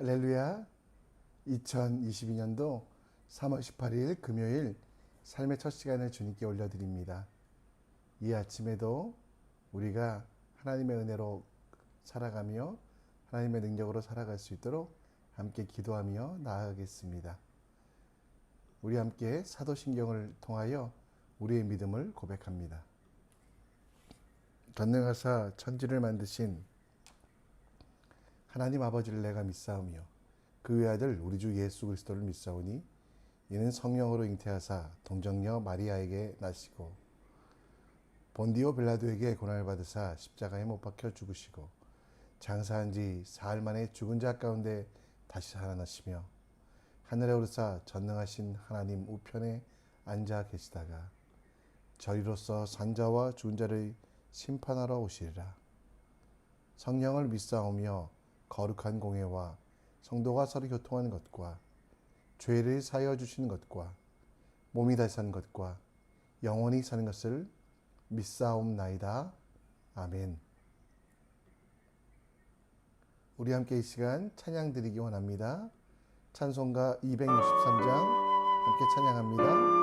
할렐루야. 2022년도 3월 18일 금요일 삶의 첫 시간을 주님께 올려드립니다. 이 아침에도 우리가 하나님의 은혜로 살아가며 하나님의 능력으로 살아갈 수 있도록 함께 기도하며 나아가겠습니다. 우리 함께 사도신경을 통하여 우리의 믿음을 고백합니다. 전능하사 천지를 만드신 하나님 아버지를 내가 믿사오며 그 외아들 우리 주 예수 그리스도를 믿사오니 이는 성령으로 잉태하사 동정녀 마리아에게 나시고 본디오 빌라도에게 고난을 받으사 십자가에 못 박혀 죽으시고 장사한 지 사흘 만에 죽은 자 가운데 다시 살아나시며 하늘에 오르사 전능하신 하나님 우편에 앉아 계시다가 저리로서 산자와 죽은 자를 심판하러 오시리라. 성령을 믿사오며 거룩한 공회와 성도가 서로 교통하는 것과 죄를 사하여 주시는 것과 몸이 다시 사는 것과 영원히 사는 것을 믿사옵나이다. 아멘. 우리 함께 이 시간 찬양 드리기 원합니다. 찬송가 263장 함께 찬양합니다.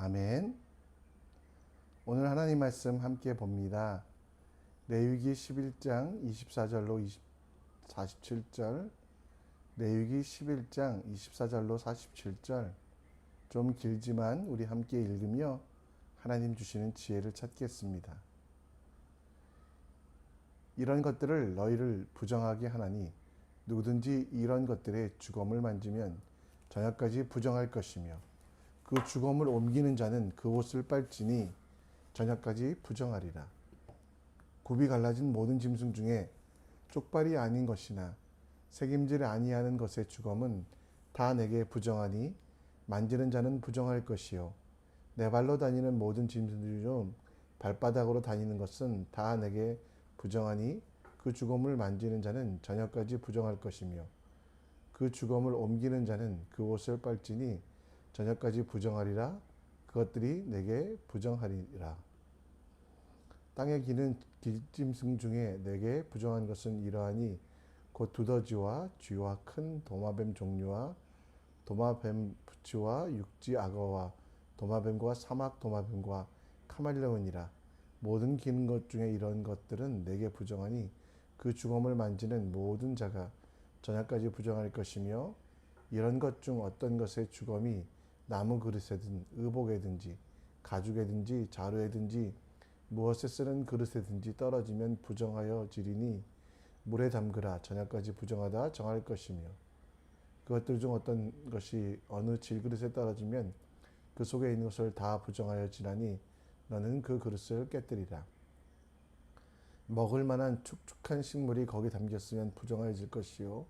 아멘. 오늘 하나님 말씀 함께 봅니다. 레위기 11장 24절로 47절, 레위기 11장 24절로 47절, 좀 길지만 우리 함께 읽으며 하나님 주시는 지혜를 찾겠습니다. 이런 것들을 너희를 부정하게 하나니 누구든지 이런 것들의 주검을 만지면 저녁까지 부정할 것이며 그 주검을 옮기는 자는 그 옷을 빨지니 저녁까지 부정하리라. 굽이 갈라진 모든 짐승 중에 쪽발이 아닌 것이나 새김질 아니하는 것의 주검은 다 내게 부정하니 만지는 자는 부정할 것이요 내 발로 다니는 모든 짐승들 중 발바닥으로 다니는 것은 다 내게 부정하니 그 주검을 만지는 자는 저녁까지 부정할 것이며 그 주검을 옮기는 자는 그 옷을 빨지니 저녁까지 부정하리라. 그것들이 내게 부정하리라. 땅에 기는 길짐승 중에 내게 부정한 것은 이러하니 곧 두더지와 쥐와 큰 도마뱀 종류와 도마뱀 부치와 육지 악어와 도마뱀과 사막 도마뱀과 카멜레온이라. 모든 기는 것 중에 이런 것들은 내게 부정하니 그 주검을 만지는 모든 자가 저녁까지 부정할 것이며, 이런 것 중 어떤 것의 주검이 나무 그릇에든 의복에든지 가죽에든지 자루에든지 무엇에 쓰는 그릇에든지 떨어지면 부정하여 지리니 물에 담그라. 저녁까지 부정하다 정할 것이며, 그것들 중 어떤 것이 어느 질그릇에 떨어지면 그 속에 있는 것을 다 부정하여 지나니 너는 그 그릇을 깨뜨리라. 먹을 만한 축축한 식물이 거기 담겼으면 부정하여질 것이요,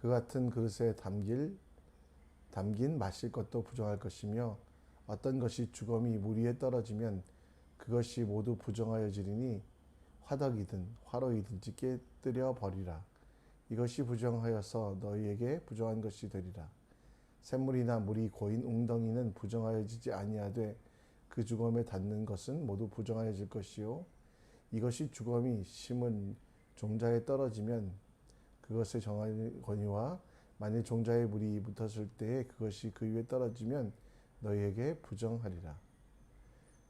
그 같은 그릇에 담긴 마실 것도 부정할 것이며, 어떤 것이 주검이 물 위에 떨어지면 그것이 모두 부정하여지리니 화덕이든 화로이든지 깨뜨려 버리라. 이것이 부정하여서 너희에게 부정한 것이 되리라. 샘물이나 물이 고인 웅덩이는 부정하여지지 아니하되 그 주검에 닿는 것은 모두 부정하여질 것이요, 이것이 주검이 심은 종자에 떨어지면 그것의 정하거니와 만일 종자에 물이 묻었을 때에 그것이 그 위에 떨어지면 너희에게 부정하리라.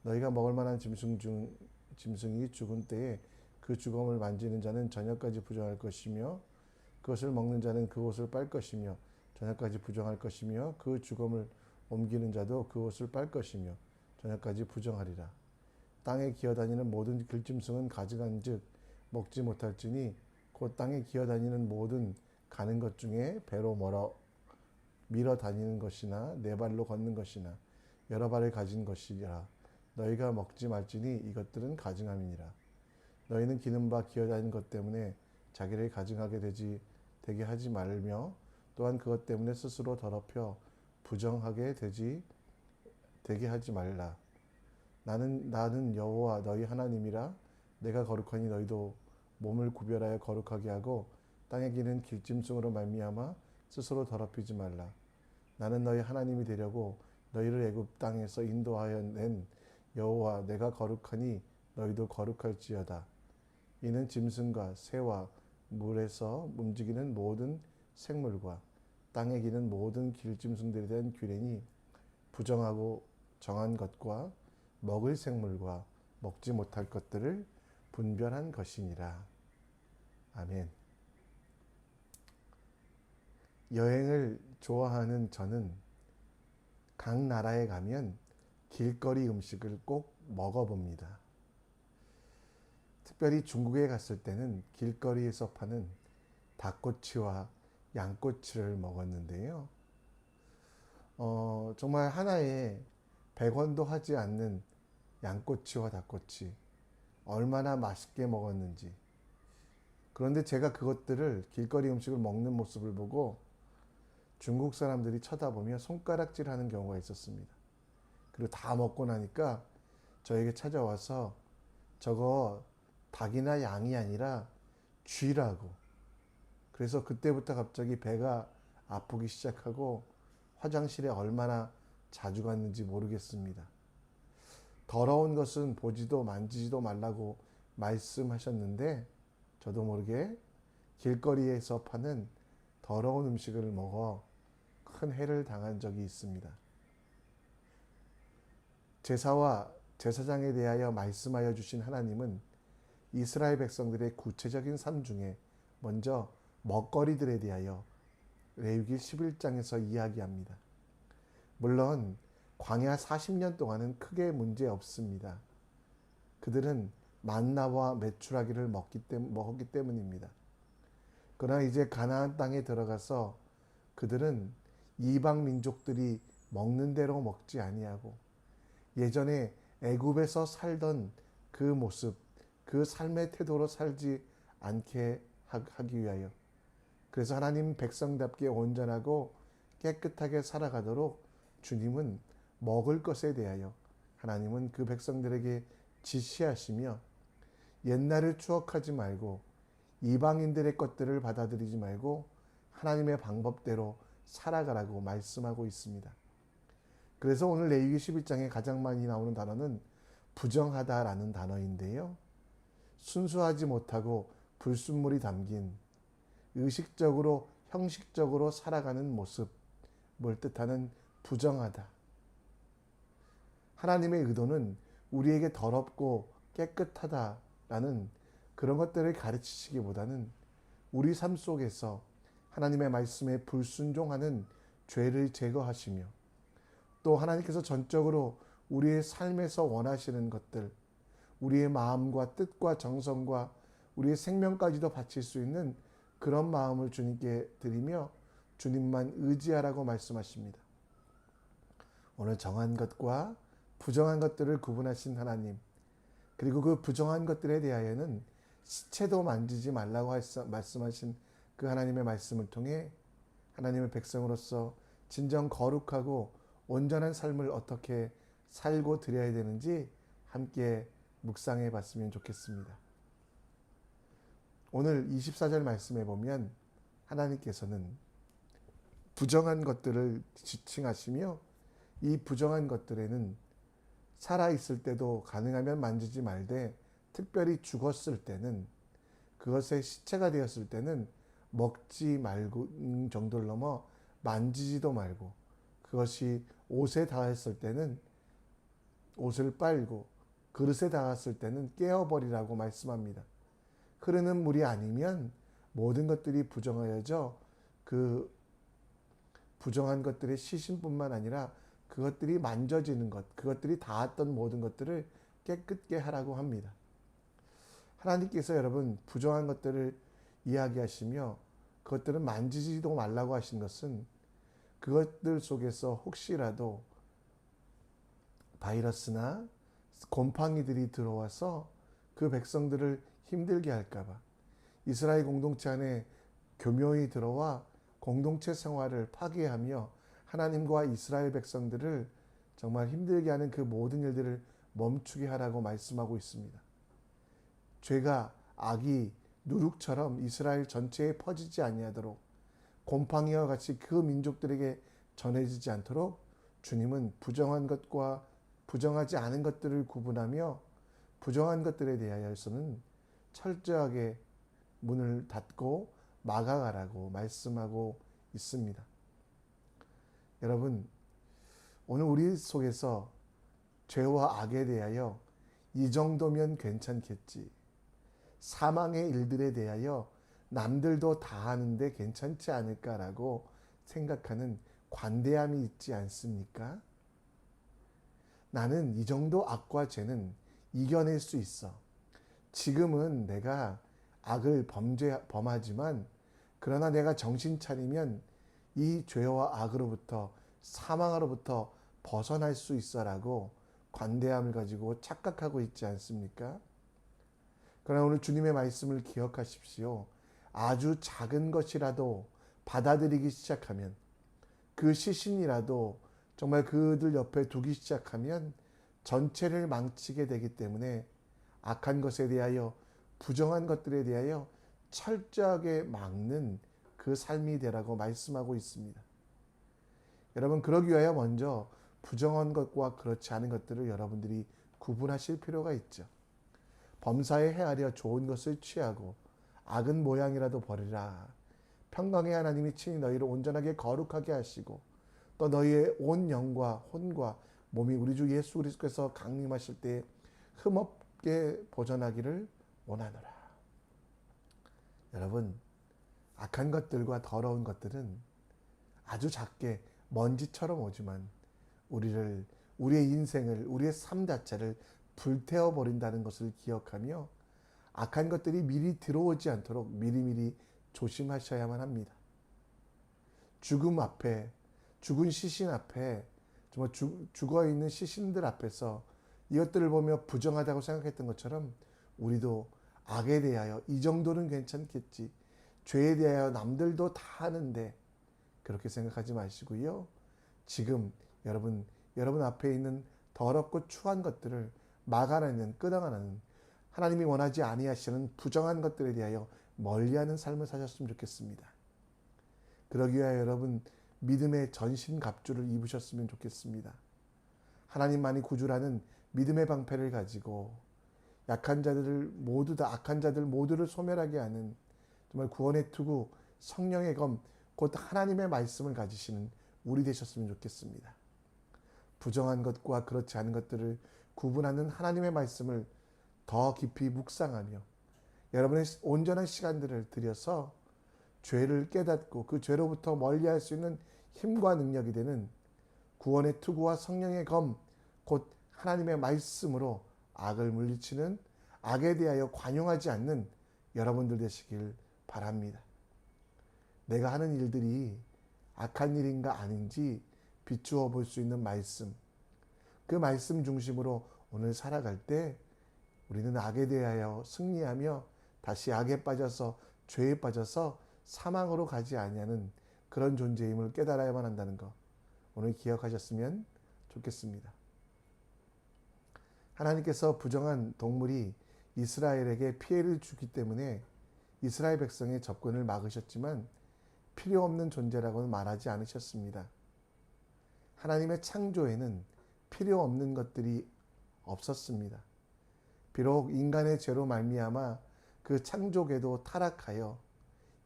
너희가 먹을 만한 짐승이 죽은 때에 그 주검을 만지는 자는 저녁까지 부정할 것이며, 그것을 먹는 자는 그 옷을 빨 것이며 저녁까지 부정할 것이며, 그 주검을 옮기는 자도 그 옷을 빨 것이며 저녁까지 부정하리라. 땅에 기어다니는 모든 들짐승은 가증한즉 먹지 못할지니 곧 땅에 기어다니는 모든 가는 것 중에 배로 밀어 다니는 것이나 네 발로 걷는 것이나 여러 발을 가진 것이라. 너희가 먹지 말지니 이것들은 가증함이니라. 너희는 기는 바 기어다니는 것 때문에 자기를 가증하게 되게 하지 말며, 또한 그것 때문에 스스로 더럽혀 부정하게 되게 하지 말라. 나는 여호와 너희 하나님이라. 내가 거룩하니 너희도 몸을 구별하여 거룩하게 하고 땅에 기는 길짐승으로 말미암아 스스로 더럽히지 말라. 나는 너희 하나님이 되려고 너희를 애굽 땅에서 인도하여 낸 여호와 내가 거룩하니 너희도 거룩할지어다. 이는 짐승과 새와 물에서 움직이는 모든 생물과 땅에 기는 모든 길짐승들에 대한 규례니 부정하고 정한 것과 먹을 생물과 먹지 못할 것들을 분별한 것이니라. 아멘. 여행을 좋아하는 저는 각 나라에 가면 길거리 음식을 꼭 먹어봅니다. 특별히 중국에 갔을 때는 길거리에서 파는 닭꼬치와 양꼬치를 먹었는데요. 정말 하나에 100원도 하지 않는 양꼬치와 닭꼬치, 얼마나 맛있게 먹었는지. 그런데 제가 그것들을, 길거리 음식을 먹는 모습을 보고 중국 사람들이 쳐다보며 손가락질 하는 경우가 있었습니다. 그리고 다 먹고 나니까 저에게 찾아와서 저거 닭이나 양이 아니라 쥐라고. 그래서 그때부터 갑자기 배가 아프기 시작하고 화장실에 얼마나 자주 갔는지 모르겠습니다. 더러운 것은 보지도 만지지도 말라고 말씀하셨는데 저도 모르게 길거리에서 파는 더러운 음식을 먹어 큰 해를 당한 적이 있습니다. 제사와 제사장에 대하여 말씀하여 주신 하나님은 이스라엘 백성들의 구체적인 삶 중에 먼저 먹거리들에 대하여 레위기 11장에서 이야기합니다. 물론 광야 40년 동안은 크게 문제 없습니다. 그들은 만나와 메추라기를 먹었기 때문입니다. 그러나 이제 가나안 땅에 들어가서 그들은 이방 민족들이 먹는 대로 먹지 아니하고 예전에 애굽에서 살던 그 모습, 그 삶의 태도로 살지 않게 하기 위하여, 그래서 하나님 백성답게 온전하고 깨끗하게 살아가도록 주님은 먹을 것에 대하여 하나님은 그 백성들에게 지시하시며, 옛날을 추억하지 말고 이방인들의 것들을 받아들이지 말고 하나님의 방법대로 살아가라고 말씀하고 있습니다. 그래서 오늘 레위기 11장에 가장 많이 나오는 단어는 부정하다라는 단어인데요. 순수하지 못하고 불순물이 담긴 의식적으로 형식적으로 살아가는 모습을 뜻하는 부정하다. 하나님의 의도는 우리에게 더럽고 깨끗하다라는 그런 것들을 가르치시기보다는 우리 삶 속에서 하나님의 말씀에 불순종하는 죄를 제거하시며 또 하나님께서 전적으로 우리의 삶에서 원하시는 것들, 우리의 마음과 뜻과 정성과 우리의 생명까지도 바칠 수 있는 그런 마음을 주님께 드리며 주님만 의지하라고 말씀하십니다. 오늘 정한 것과 부정한 것들을 구분하신 하나님, 그리고 그 부정한 것들에 대하여는 시체도 만지지 말라고 말씀하신 그 하나님의 말씀을 통해 하나님의 백성으로서 진정 거룩하고 온전한 삶을 어떻게 살고 드려야 되는지 함께 묵상해 봤으면 좋겠습니다. 오늘 24절 말씀에 보면 하나님께서는 부정한 것들을 지칭하시며 이 부정한 것들에는 살아있을 때도 가능하면 만지지 말되 특별히 죽었을 때는 그것의 시체가 되었을 때는 먹지 말고 정도를 넘어 만지지도 말고 그것이 옷에 닿았을 때는 옷을 빨고 그릇에 닿았을 때는 깨어버리라고 말씀합니다. 흐르는 물이 아니면 모든 것들이 부정하여져 그 부정한 것들의 시신뿐만 아니라 그것들이 만져지는 것, 그것들이 닿았던 모든 것들을 깨끗게 하라고 합니다. 하나님께서 여러분 부정한 것들을 이야기하시며 그것들은 만지지도 말라고 하신 것은 그것들 속에서 혹시라도 바이러스나 곰팡이들이 들어와서 그 백성들을 힘들게 할까봐 이스라엘 공동체 안에 교묘히 들어와 공동체 생활을 파괴하며 하나님과 이스라엘 백성들을 정말 힘들게 하는 그 모든 일들을 멈추게 하라고 말씀하고 있습니다. 죄가 악이 누룩처럼 이스라엘 전체에 퍼지지 아니하도록 곰팡이와 같이 그 민족들에게 전해지지 않도록 주님은 부정한 것과 부정하지 않은 것들을 구분하며 부정한 것들에 대하여서는 철저하게 문을 닫고 막아가라고 말씀하고 있습니다. 여러분, 오늘 우리 속에서 죄와 악에 대하여 이 정도면 괜찮겠지. 사망의 일들에 대하여 남들도 다 하는데 괜찮지 않을까라고 생각하는 관대함이 있지 않습니까? 나는 이 정도 악과 죄는 이겨낼 수 있어. 지금은 내가 악을 범하지만 그러나 내가 정신 차리면 이 죄와 악으로부터 사망으로부터 벗어날 수 있어라고 관대함을 가지고 착각하고 있지 않습니까? 그러나 오늘 주님의 말씀을 기억하십시오. 아주 작은 것이라도 받아들이기 시작하면 그 시신이라도 정말 그들 옆에 두기 시작하면 전체를 망치게 되기 때문에 악한 것에 대하여 부정한 것들에 대하여 철저하게 막는 그 삶이 되라고 말씀하고 있습니다. 여러분 그러기 위하여 먼저 부정한 것과 그렇지 않은 것들을 여러분들이 구분하실 필요가 있죠. 범사에 헤아려 좋은 것을 취하고 악은 모양이라도 버리라. 평강의 하나님이 친히 너희를 온전하게 거룩하게 하시고 또 너희의 온 영과 혼과 몸이 우리 주 예수 그리스도께서 강림하실 때 흠없게 보존하기를 원하노라. 여러분 악한 것들과 더러운 것들은 아주 작게 먼지처럼 오지만 우리의 인생을 우리의 삶 자체를 불태워 버린다는 것을 기억하며 악한 것들이 미리 들어오지 않도록 미리미리 조심하셔야만 합니다. 죽음 앞에 죽은 시신 앞에 정말 죽어있는 시신들 앞에서 이것들을 보며 부정하다고 생각했던 것처럼 우리도 악에 대하여 이 정도는 괜찮겠지. 죄에 대하여 남들도 다 하는데 그렇게 생각하지 마시고요. 지금 여러분 앞에 있는 더럽고 추한 것들을 막아내는 끄덕하는 하나님이 원하지 아니하시는 부정한 것들에 대하여 멀리하는 삶을 사셨으면 좋겠습니다. 그러기 위하여 여러분 믿음의 전신갑주를 입으셨으면 좋겠습니다. 하나님만이 구주라는 믿음의 방패를 가지고 약한 자들을 모두 다 악한 자들 모두를 소멸하게 하는 정말 구원의 투구 성령의 검 곧 하나님의 말씀을 가지시는 우리 되셨으면 좋겠습니다. 부정한 것과 그렇지 않은 것들을 구분하는 하나님의 말씀을 더 깊이 묵상하며 여러분의 온전한 시간들을 들여서 죄를 깨닫고 그 죄로부터 멀리할 수 있는 힘과 능력이 되는 구원의 투구와 성령의 검 곧 하나님의 말씀으로 악을 물리치는 악에 대하여 관용하지 않는 여러분들 되시길 바랍니다. 내가 하는 일들이 악한 일인가 아닌지 비추어 볼 수 있는 말씀, 그 말씀 중심으로 오늘 살아갈 때 우리는 악에 대하여 승리하며 다시 악에 빠져서 죄에 빠져서 사망으로 가지 아니하는 그런 존재임을 깨달아야만 한다는 것 오늘 기억하셨으면 좋겠습니다. 하나님께서 부정한 동물이 이스라엘에게 피해를 주기 때문에 이스라엘 백성의 접근을 막으셨지만 필요 없는 존재라고는 말하지 않으셨습니다. 하나님의 창조에는 필요 없는 것들이 없었습니다. 비록 인간의 죄로 말미암아 그 창조계도 타락하여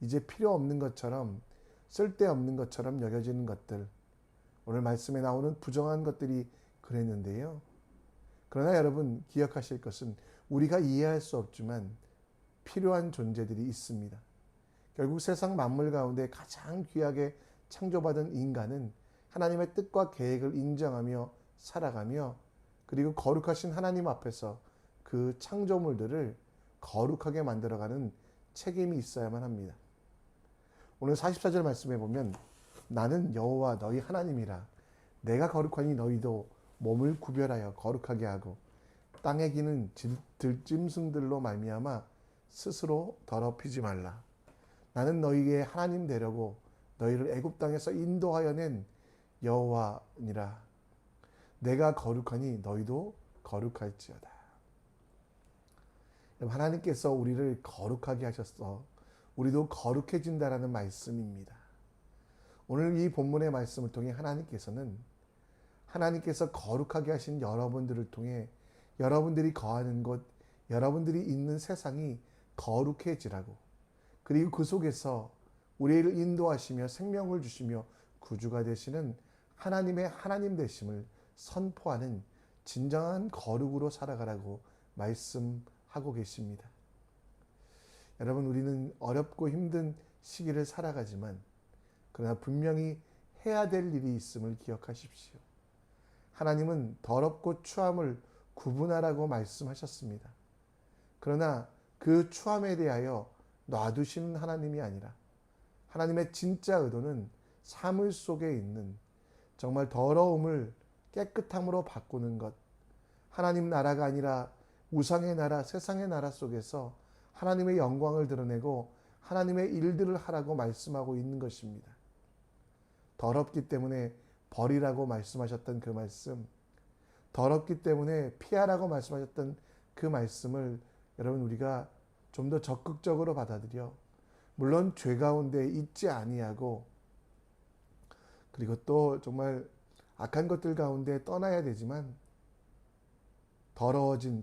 이제 필요 없는 것처럼 쓸데없는 것처럼 여겨지는 것들, 오늘 말씀에 나오는 부정한 것들이 그랬는데요. 그러나 여러분 기억하실 것은 우리가 이해할 수 없지만 필요한 존재들이 있습니다. 결국 세상 만물 가운데 가장 귀하게 창조받은 인간은 하나님의 뜻과 계획을 인정하며 살아가며 그리고 거룩하신 하나님 앞에서 그 창조물들을 거룩하게 만들어가는 책임이 있어야만 합니다. 오늘 44절 말씀에 보면 나는 여호와 너희 하나님이라 내가 거룩하니 너희도 몸을 구별하여 거룩하게 하고 땅에 기는 들짐승들로 말미암아 스스로 더럽히지 말라. 나는 너희의 하나님 되려고 너희를 애굽 땅에서 인도하여 낸 여호와니라. 내가 거룩하니 너희도 거룩할지어다. 하나님께서 우리를 거룩하게 하셨어 우리도 거룩해진다라는 말씀입니다. 오늘 이 본문의 말씀을 통해 하나님께서 거룩하게 하신 여러분들을 통해 여러분들이 거하는 곳, 여러분들이 있는 세상이 거룩해지라고, 그리고 그 속에서 우리를 인도하시며 생명을 주시며 구주가 되시는 하나님의 하나님 되심을 선포하는 진정한 거룩으로 살아가라고 말씀하고 계십니다. 여러분, 우리는 어렵고 힘든 시기를 살아가지만 그러나 분명히 해야 될 일이 있음을 기억하십시오. 하나님은 더럽고 추함을 구분하라고 말씀하셨습니다. 그러나 그 추함에 대하여 놔두시는 하나님이 아니라 하나님의 진짜 의도는 사물 속에 있는 정말 더러움을 깨끗함으로 바꾸는 것, 하나님 나라가 아니라 우상의 나라, 세상의 나라 속에서 하나님의 영광을 드러내고 하나님의 일들을 하라고 말씀하고 있는 것입니다. 더럽기 때문에 버리라고 말씀하셨던 그 말씀, 더럽기 때문에 피하라고 말씀하셨던 그 말씀을 여러분 우리가 좀 더 적극적으로 받아들여 물론 죄 가운데 있지 아니하고 그리고 또 정말 악한 것들 가운데 떠나야 되지만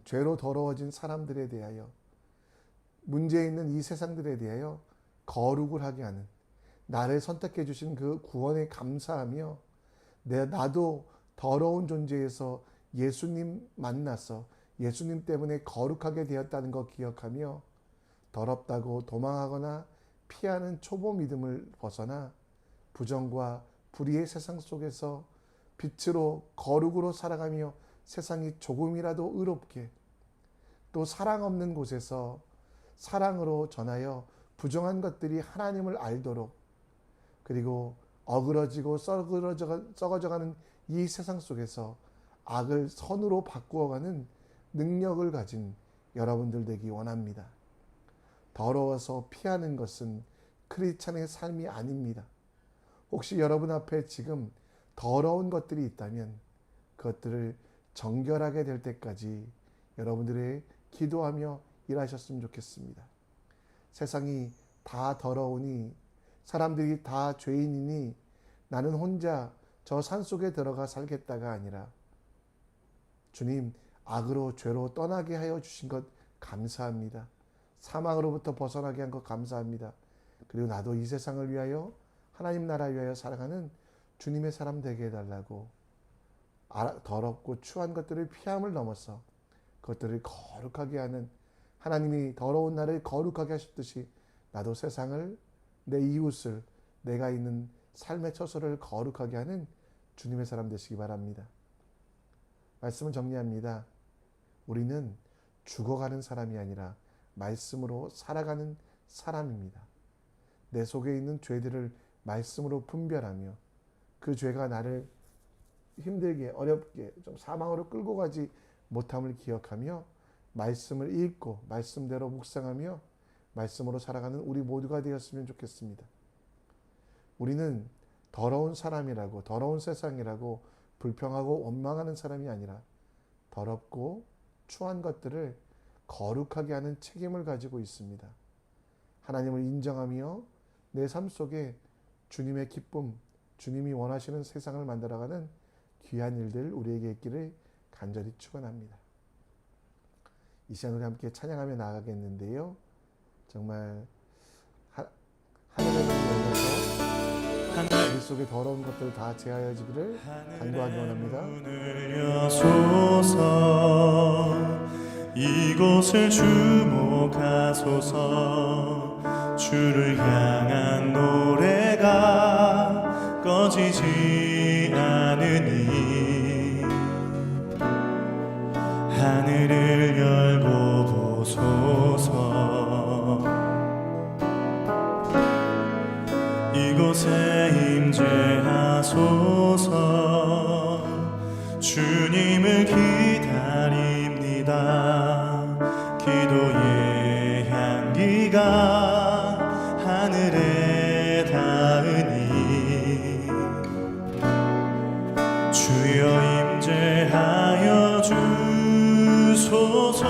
죄로 더러워진 사람들에 대하여 문제 있는 이 세상들에 대하여 거룩을 하게 하는 나를 선택해 주신 그 구원에 감사하며 나도 더러운 존재에서 예수님 만나서 예수님 때문에 거룩하게 되었다는 거 기억하며 더럽다고 도망하거나 피하는 초보 믿음을 벗어나 부정과 불의의 세상 속에서 빛으로 거룩으로 살아가며 세상이 조금이라도 의롭게 또 사랑 없는 곳에서 사랑으로 전하여 부정한 것들이 하나님을 알도록 그리고 어그러지고 썩어져가는 이 세상 속에서 악을 선으로 바꾸어가는 능력을 가진 여러분들 되기 원합니다. 더러워서 피하는 것은 크리스찬의 삶이 아닙니다. 혹시 여러분 앞에 지금 더러운 것들이 있다면 그것들을 정결하게 될 때까지 여러분들의 기도하며 일하셨으면 좋겠습니다. 세상이 다 더러우니 사람들이 다 죄인이니 나는 혼자 저 산속에 들어가 살겠다가 아니라 주님, 악으로 죄로 떠나게 하여 주신 것 감사합니다. 사망으로부터 벗어나게 한 것 감사합니다. 그리고 나도 이 세상을 위하여 하나님 나라 위하여 살아가는 주님의 사람 되게 해달라고 더럽고 추한 것들을 피함을 넘어서 그것들을 거룩하게 하는, 하나님이 더러운 나를 거룩하게 하셨듯이 나도 세상을, 내 이웃을, 내가 있는 삶의 처소를 거룩하게 하는 주님의 사람 되시기 바랍니다. 말씀을 정리합니다. 우리는 죽어가는 사람이 아니라 말씀으로 살아가는 사람입니다. 내 속에 있는 죄들을 말씀으로 분별하며 그 죄가 나를 힘들게, 어렵게, 좀 사망으로 끌고 가지 못함을 기억하며 말씀을 읽고 말씀대로 묵상하며 말씀으로 살아가는 우리 모두가 되었으면 좋겠습니다. 우리는 더러운 사람이라고, 더러운 세상이라고 불평하고 원망하는 사람이 아니라 더럽고 추한 것들을 거룩하게 하는 책임을 가지고 있습니다. 하나님을 인정하며 내 삶 속에 주님의 기쁨, 주님이 원하시는 세상을 만들어가는 귀한 일들 우리에게 있기를 간절히 축원합니다. 이 시간 우리 함께 찬양하며 나아가겠는데요. 정말 하늘의 문이 열려서 우리 속에 더러운 것들 다 제하여지기를 간구하기 원합니다. 문을 여소서 이곳을 주목하소서 주를 향한 노래가 꺼지지 않으니 하늘을 열고 보소서 이곳에 임재하소서 주님을 기다립니다. 기도의 향기가 하늘에 닿으니 주여 임재하여 주소서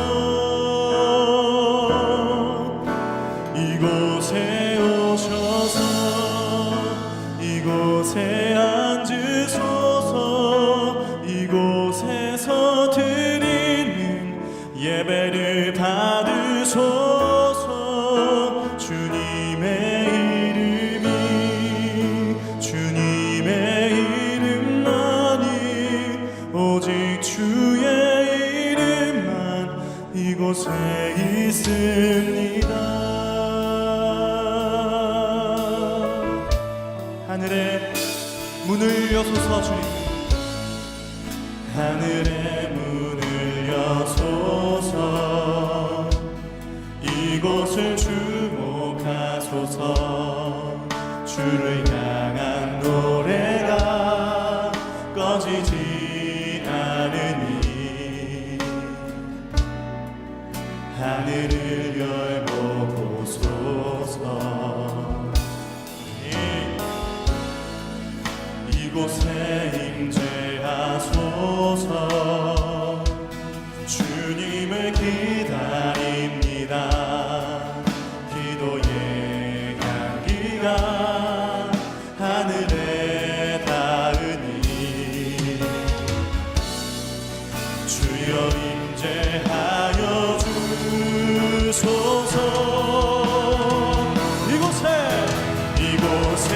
이곳에 오셔서 이곳에 앉으소서 이곳에서 드리는 예배를 받으소서 주님의 이름이 주님의 이름만이 오직 주의 이름만 이곳에 있습니다. 하늘의 문을 여소서 주님 하늘의 문을 여소서 이곳을 주목하소서 주를 향한 노래가 꺼지지 않으니 하늘을 열고 보소서 이곳에 임재하소서 주님을 기다립니다. 기도의 향기가 하늘에 닿으니 주여 임재하여 주소서 이곳에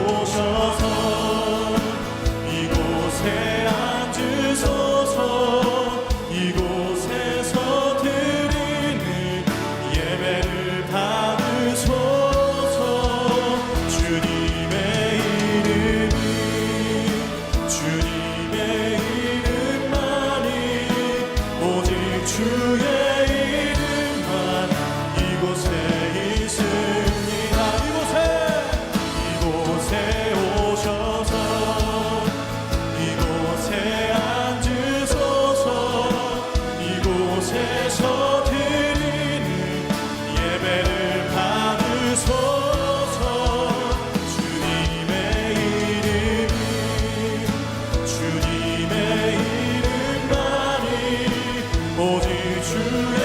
오셔서 이곳에 앉으소서 이곳에서 드리는 예배를 받으소서 주님의 이름이 주님의 이름만이 오직 주의 이름만 이곳에 있습니다. 이곳에 오셔서 이곳에 앉으소서 이곳에서 드리는 예배를 받으소서 주님의 이름이 주님의 이름만이 오직 주의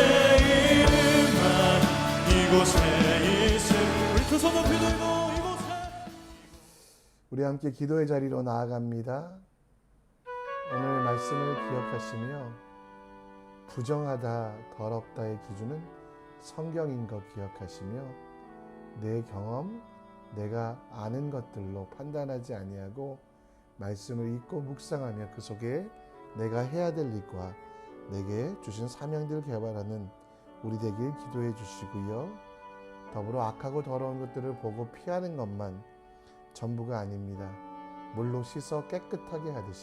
이름만 이곳에 있음 우리 두 손 높이 들고 이곳에 우리 함께 기도의 자리로 나아갑니다. 오늘 말씀을 기억하시며 부정하다, 더럽다의 기준은 성경인 것 기억하시며 내 경험, 내가 아는 것들로 판단하지 아니하고 말씀을 읽고 묵상하며 그 속에 내가 해야 될 일과 내게 주신 사명들 개발하는 우리 되길 기도해 주시고요. 더불어 악하고 더러운 것들을 보고 피하는 것만 전부가 아닙니다. 물로 씻어 깨끗하게 하듯이